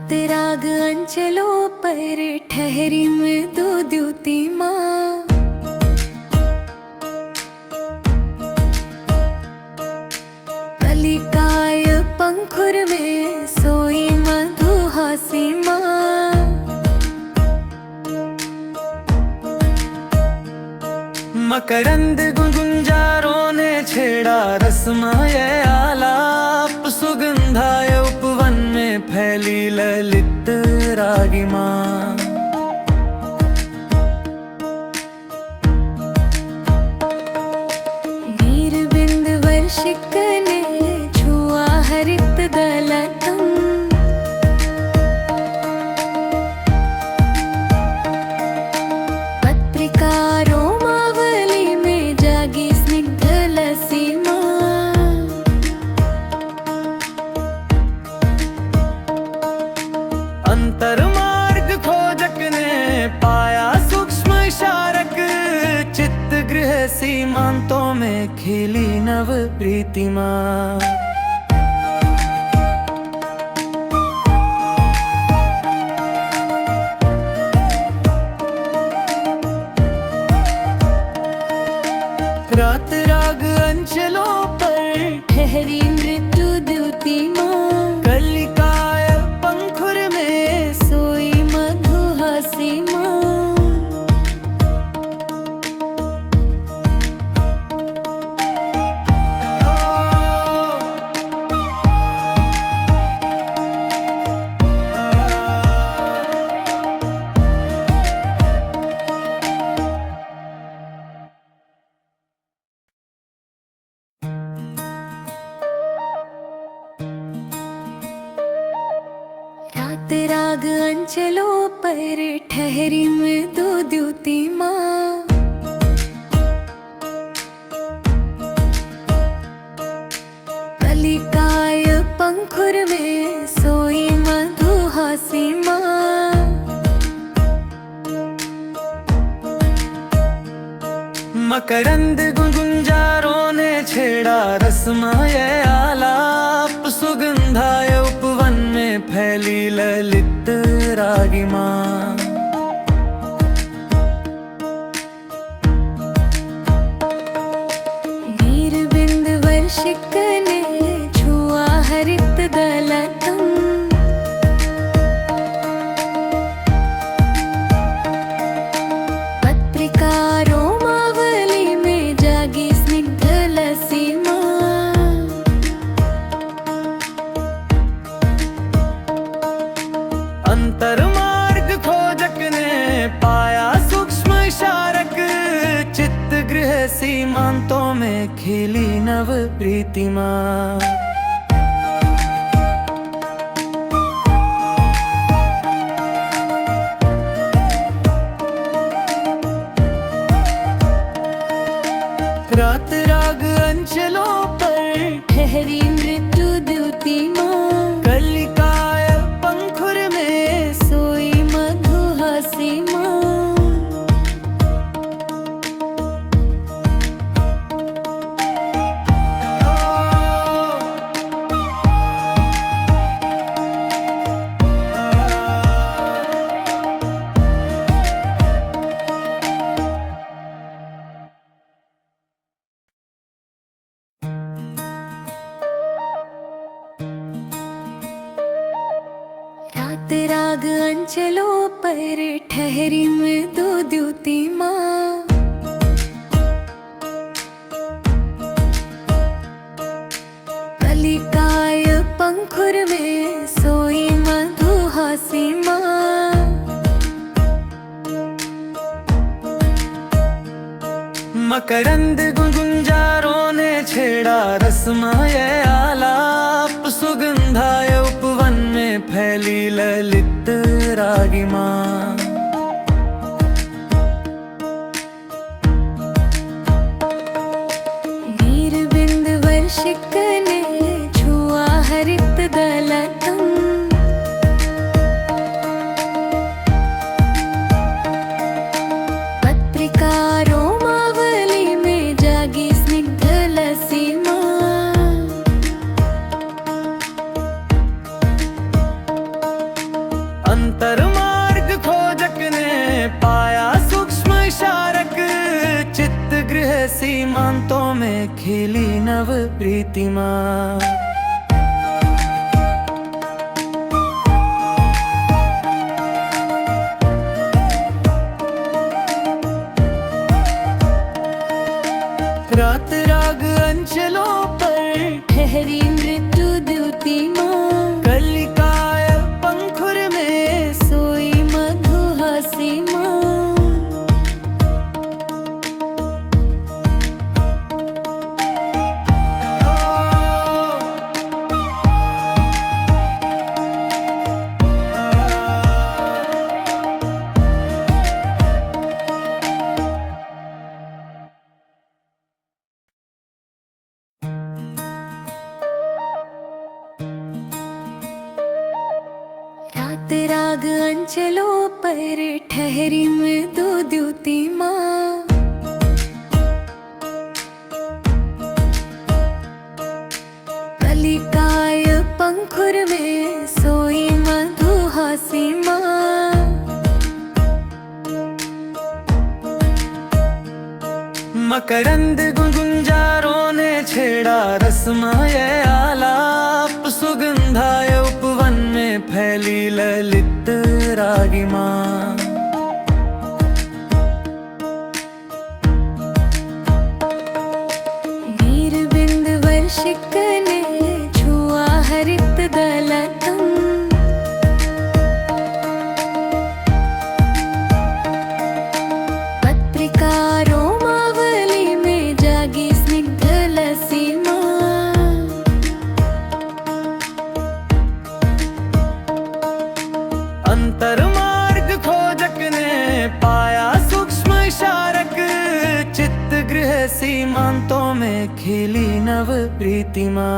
रात राग अंचलों पर ठहरी मृदु द्युति माँ। कलिकाय पंखुर में सोई मधुहासी माँ। मकरंद गुंजारों ने छेड़ा रसमय आलाप। सुगंधाय उपवन में फैली ललित रागिमा। नीर बिंद वर्षिक ने छुआ हरित दलतम। पत्रिकारों मावली में जागी स्निग्ध लसीमा। अंतर मार्ग खोजक ने पाया सूक्ष्म इशारक। चित्त गृह सीमांतों में खिली नव प्रीतिमा। रात राग अंचलों पर ठहरी मृत्यु द्युति माँ। कलिकाय पंखुर में सोई मधुहासी माँ। रात राग अंचलों पर ठहरी मृदु द्युति माँ। कलिकाय पंखुर में सोई मधुहासी माँ। मकरंद गुंजारों ने छेड़ा रसमय आलाप। सुगंधाय उपवन में फैली ललित रागिमा। नीर बिंद वर्षिक ने छुआ हरित दलतम। पत्रिकारों मावली में जागी स्निग्ध लसीमा। अंतर मार्ग खोजक ने पाया सूक्ष्म इशारक। चित्त गृह सीमांतों में खिली नव प्रीतिमा। रात राग अंचलों पर ठहरी मृत्यु द्युति माँ। कलिकाय पंखुर में सोई मधुहासी माँ। रात राग अंचलों पर ठहरी मृदु द्युति माँ। कलिकाय पंखुर में सोई मधुहासी माँ। मकरंद गुंजारों ने छेड़ा रसमय आलाप। सुगंधाय उपवन में फैली ललित रागिमा। नीर बिंद वर्षिक ने छुआ हरित दलतम। पत्रिकारों मावली में जागी स्निग्ध लसीमा। सीमांतों में खिली नव प्रीतिमा। रात राग अंचलों पर ठहरी मृत्यु द्युति माँ, कलिकाय पंखुर में सोई मधुहासी माँ। रात राग अंचलों पर ठहरी मृदु द्युति माँ, कलिकाय पंखुर में सोई मधुहासी माँ। मकरंद गुंजारों ने छेड़ा रसमय आलाप, सुगंधाय उपवन में फैली ललित रागिमा। नीर बिंद वर्षिक ने छुआ हरित दलतम, पत्रिकारों मावली में जागी स्निग्ध लसीमा। अंतर मार्ग खोजक ने पाया सूक्ष्म इशारक, चित्त गृह सीमांतों में खिली नव प्रीतिमा।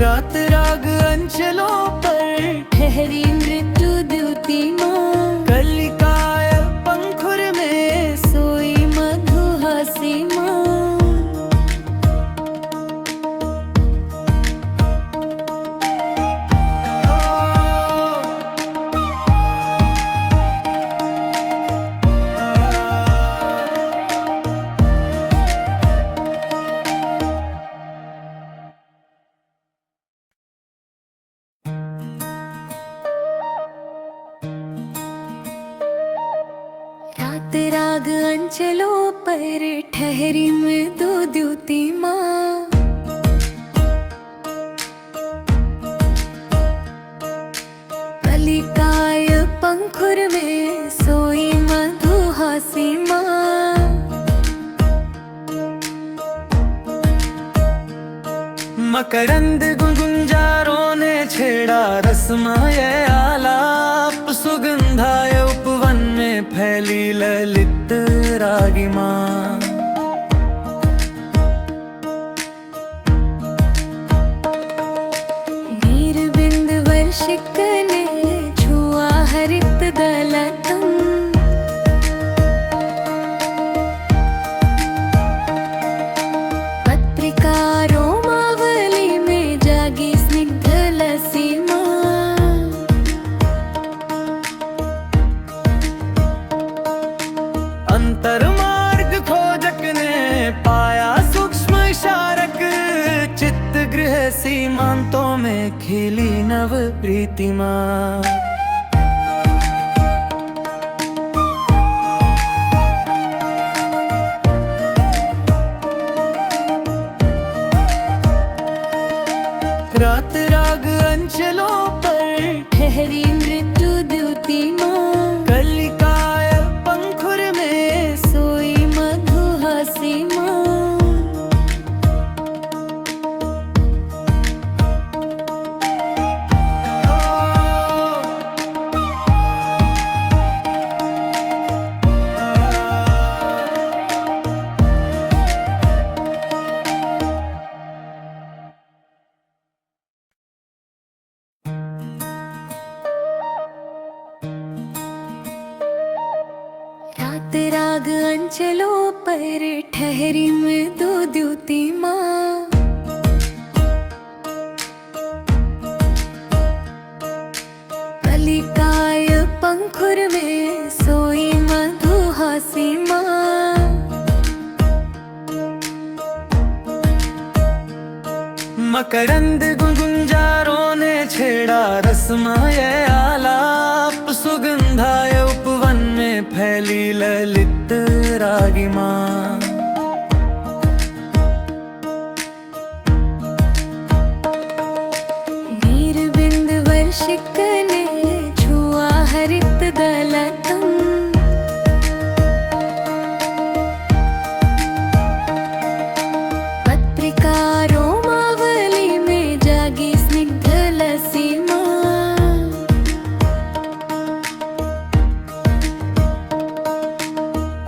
रात राग अंचलों पर ठहरी मृत्यु द्युति माँ, कलिकाय पंखुर में सोई मधुहासी माँ। रात राग अंचलों पर ठहरी मृदु द्युति माँ, कलिकाय पंखुर में सोई मधुहासी माँ। मकरंद गुंजारों ने छेड़ा रसमय आलाप, सुगंधाय उपवन में फैली ललित रागिमा। नीर बिंद वर्षिक ने छुआ हरित दलतम, पत्रिकारों मावली में जागी स्निग्ध लसीमा। अंतर मार्ग खोजक ने पाया सूक्ष्म इशारक, चित्त गृह सीमांतों में खिली नव प्रीतिमा। रात राग अंचलों पर ठहरी मृत्यु द्युति माँ, कलिकाय पंखुर में सोई मधुहासी माँ। रात राग अंचलों पर ठहरी मृदु द्युति माँ, पंखुर में सोई मधुहासी माँ। मकरंद गुंजारों ने छेड़ा रसमय आलाप, सुगंधाय उपवन में फैली ललित रागिमा। नीरबिंद वर्षिक ने छुआ हरित दलतम, पत्रिकारों मावली में जागी स्निग्ध लसीमा।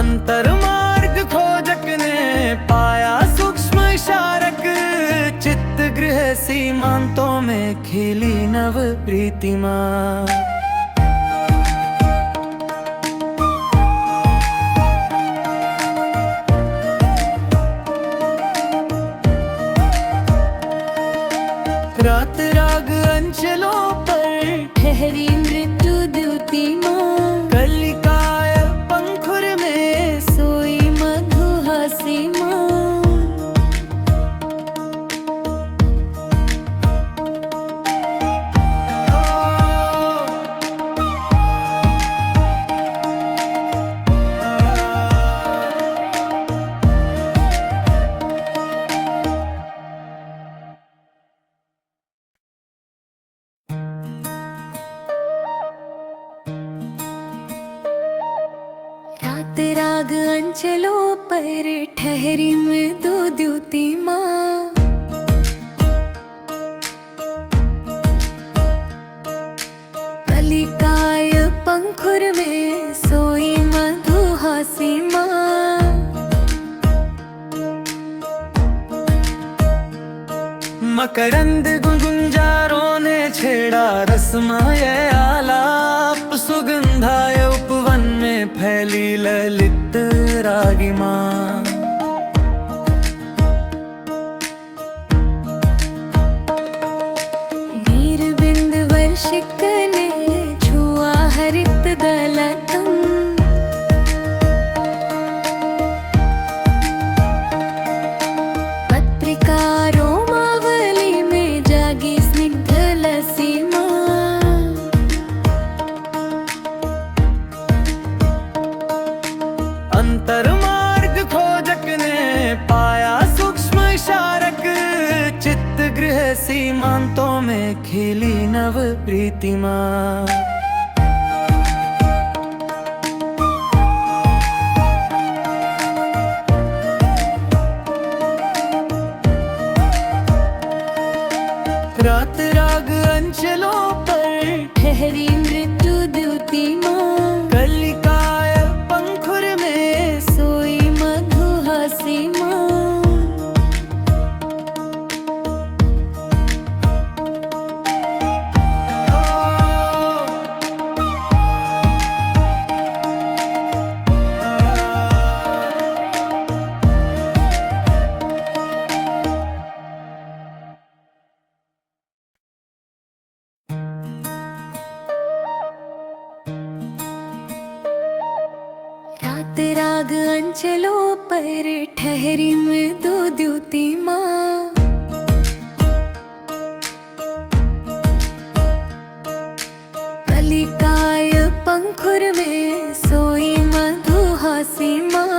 अंतर्मार्ग खोजक ने पाया सूक्ष्म इशारक, चित्त गृह सीमांतों में खिली नव प्रीतिमा। रात राग अंचलों पर ठहरी मृत्यु द्युति माँ। कलिकाय पंखुर में सोई मधुहासी माँ। रात राग अंचलों पर ठहरी मृदु द्युति माँ। कलिकाय पंखुर में सोई मधुहासी माँ। मकरंद गुंजारों ने छेड़ा रसमय आलाप, सुगंधाय उपवन में फैली ललित रागिमा। नीरबिंद वर्षिक ने छुआ हरित दलतम, पत्रिकारों मावली में जागी स्निग्ध लसीमा। अंतर्मार्ग खोजक ने पाया सूक्ष्म इशारक, चित्त गृह सीमांतों में खिली नव प्रीतिमा। रात राग अंचलों पर ठहरी मृत्यु द्युति माँ। कलिकाय पंखुर में सोई मधुहासी माँ। रात राग अंचलों पर ठहरी मृदु द्युति माँ। कलिकाय पंखुर में सोई मधुहासी माँ।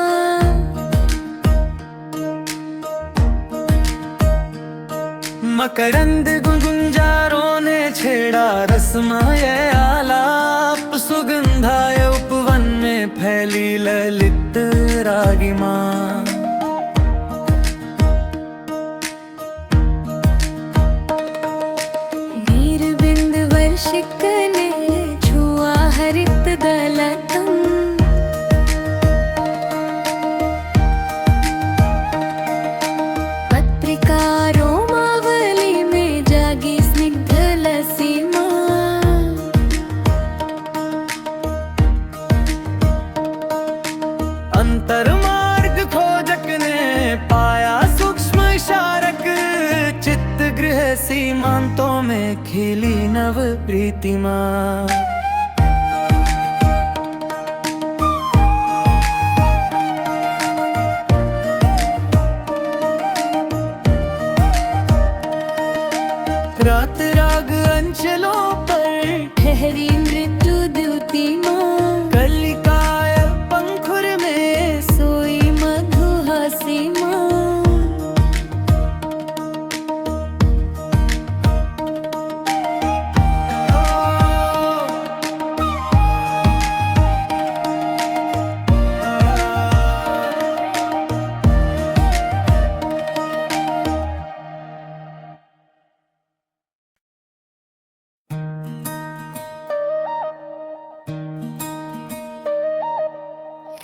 मकरंद गुंजारों ने छेड़ा रसमय आलाप, सुगंधाय उपवन में फैली ललित रागिमा। नीरबिंद वर्षिक ने छुआ हरित दलतम, पत्रिकारों मावली में जागी स्निग्ध लसीमा। अंतर्मार्ग खोजक ने पाया सूक्ष्म इशारक, चित्त गृह सीमांतों में खिली नव प्रीतिमा। रात राग अंचलों पर ठहरी मृत्यु द्युति माँ, कलिकाय पंखुर में सोई मधुहासी माँ।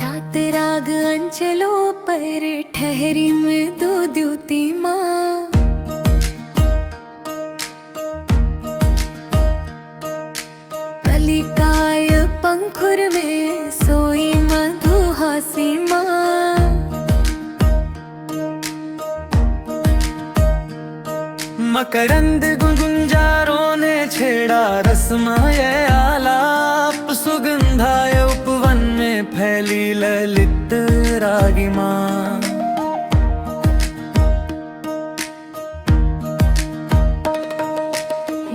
रात राग अंचलों पर ठहरी मृदु द्युति माँ, कलिकाय पंखुर में सोई मधुहासी माँ। मकरंद गुंजारों ने छेड़ा रसमय आलाप, सुगंधाय उपवन में फैली ललित रागिमा।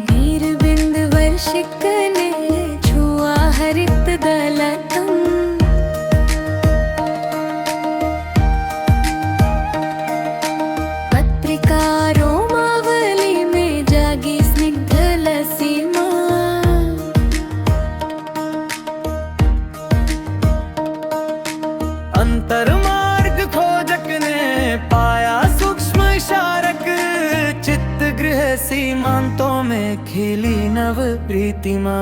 नीर बिंद वर्षिक ने छुआ हरित दलतम, पत्रिकारों मावली में जागी स्निग्ध लसीमा। अंतर मार्ग खोजक ने पाया सूक्ष्म इशारक, चित्त गृह सीमांतों में खिली नव प्रीतिमा।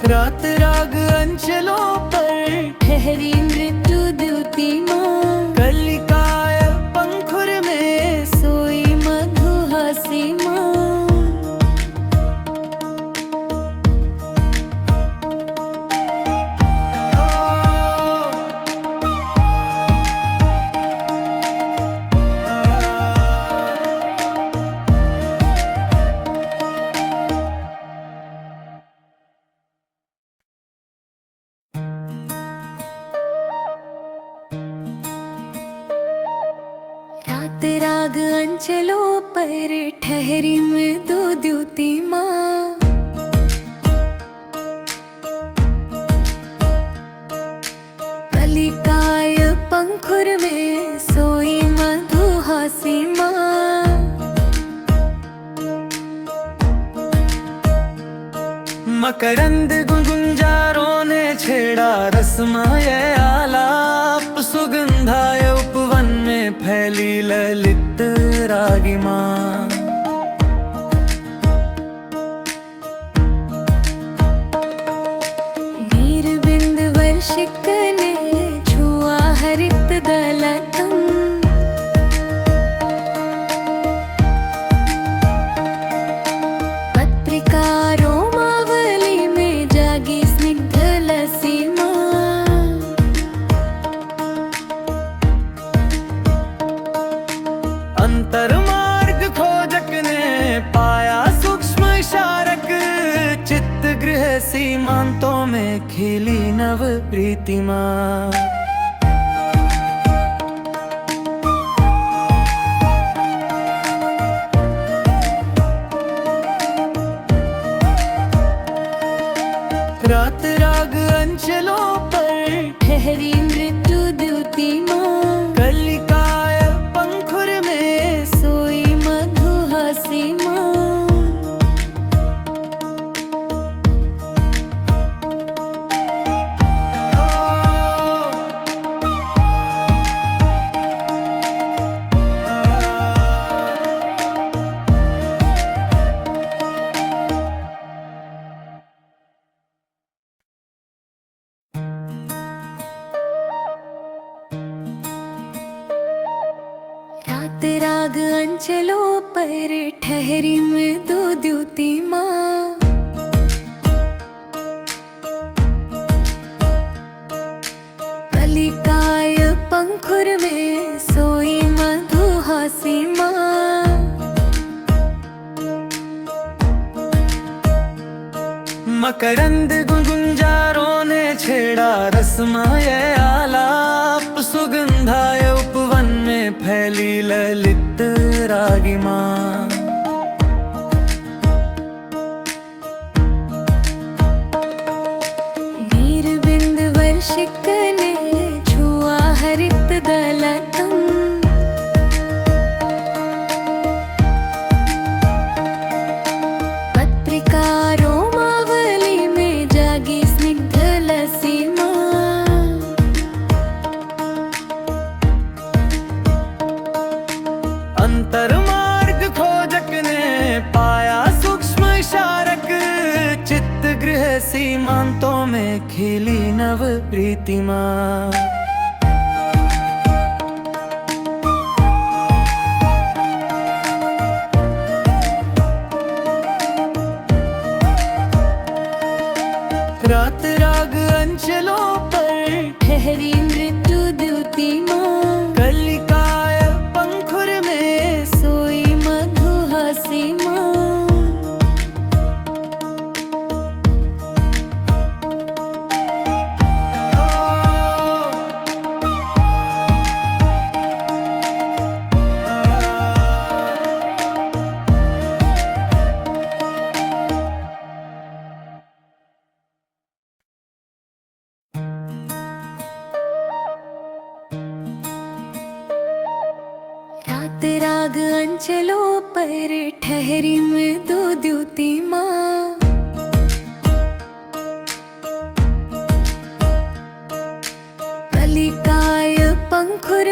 रात राग अंचलों पर ठहरी मृत्यु द्युति माँ, कलिकाय पंखुर में सोई मधुहासी माँ। रात राग अंचलों पर ठहरी मृदु द्युति माँ, कलिकाय पंखुर में सोई मधुहासी माँ। मकरंद गुंजारों ने छेड़ा रसमय आलाप, सुगंधाय उपवन में फैली ललित रागिमा। नीर बिंद वर्षिक ने छुआ हरित दलतम, पत्रिकारों मावली में जागी स्निग्ध लसीमा। अंतर मार्ग खोजक ने पाया सूक्ष्म इशारक, चित्त गृह सीमांतों में खिली नव प्रीतिमा। रात राग अंचलों पर ठहरी मृत्यु द्युति माँ, कलिकाय पंखुर में सोई मधुहासी माँ। रात राग अंचलों पर ठहरी मृदु द्युति माँ, कलिकाय पंखुर में सोई मधुहासी माँ। करंद गुंजारों ने छेड़ा रसमय आलाप, सुगंधाय उपवन में फैली ललित रागिमा। नीरबिंद वर्षिकने छुआ हरित दलतम, पत्रिकारों मावली में जागी स्निग्ध लसीमा। अंतर्मार्ग खोजक ने पाया सूक्ष्म इशारक, चित्त गृह सीमांतों में खिली नव प्रीतिमा। रात राग अंचलों पर ठहरी मृत्यु द्युतिमा, कलिकाय पंखुर में सोई मधुहासिमा। रात राग अंचलों पर ठहरी मृदु द्युतिमा, कलिकाय पंखुर